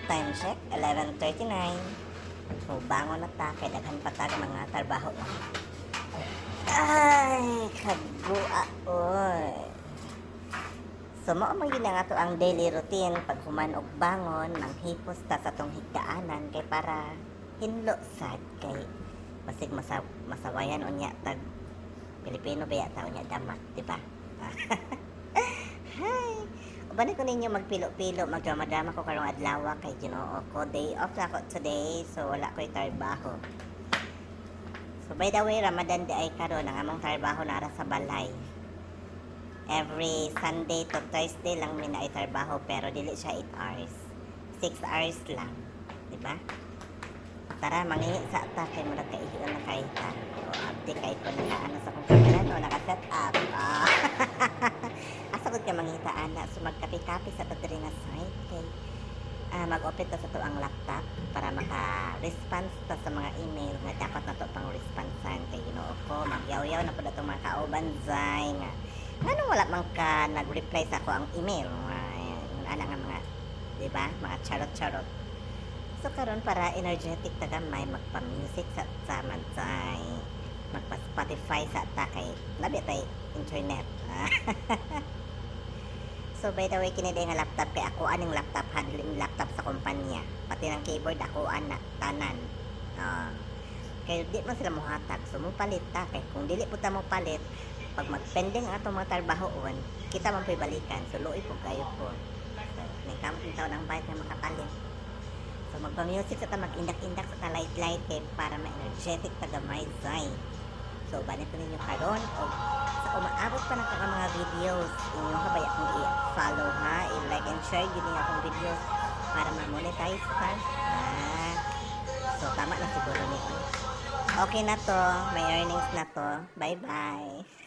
Time check, 11:39. So, bangon na ta, kay daghan pa tag mga trabaho. Ay, kagua, oy. So, mao man yun nga to ang daily routine. Pag human og bangon, manghipos ta sa tong higdaanan, kay para hinlo sad, kay basig masawayan unya tag Pilipino ba yata unya damat, di ba? Hi! Uban ko ninyo magpilo-pilo, magdrama-drama ko karong adlaw kay Ginoo ko. Day off na ako today, so wala ko'y trabaho. So by the way, Ramadan di ay karon ang among trabaho nara sa balay. Every Sunday to Thursday lang mina ay trabaho, pero dili siya 8 hours. 6 hours lang, di ba? Tara, mangingi sa ta kay mura kay iyon na kay ta. O abdi kay ko na ano sa kong camera no, naka-set up. Asa ko ka mangita ana, so magkapi-kapi sa tadiri nga site kay mag-open ta sa to ang laptop para maka-response ta sa mga email nga dapat na to pang responsan kay Ginoo ko. Magyaw-yaw na pud atong mga kaubanzay nga nganong wala man ka nag-reply sa ako ang email ana nga mga, di ba, mga charot-charot. So karon para energetic ta gamay magpa-music sa mansay, magpa-Spotify sa ta kay labi tay internet. So by the way, kini nga laptop kay ako aning laptop, handling laptop sa kumpanya, pati ng keyboard ako ana tanan. Kay di man sila mohatag, so mo palit ta kay kung dili pud ta mo palit, pag mag-pending ato mga trabahoon, kita man pay balikan, so luoy po kayo po. So may kamping taon ang bayad nga makapalit. So magpa-music sa ta, mag-indak-indak sa ta, light-light kay para ma-energetic ta gamay zay. So banit ko ninyo karon o sa umaabot pa ng mga videos inyo habay akong i-follow ha, i-like and share yun yung akong videos para ma-monetize pa. So tama na siguro nito. Okay na to, may earnings na to. Bye bye.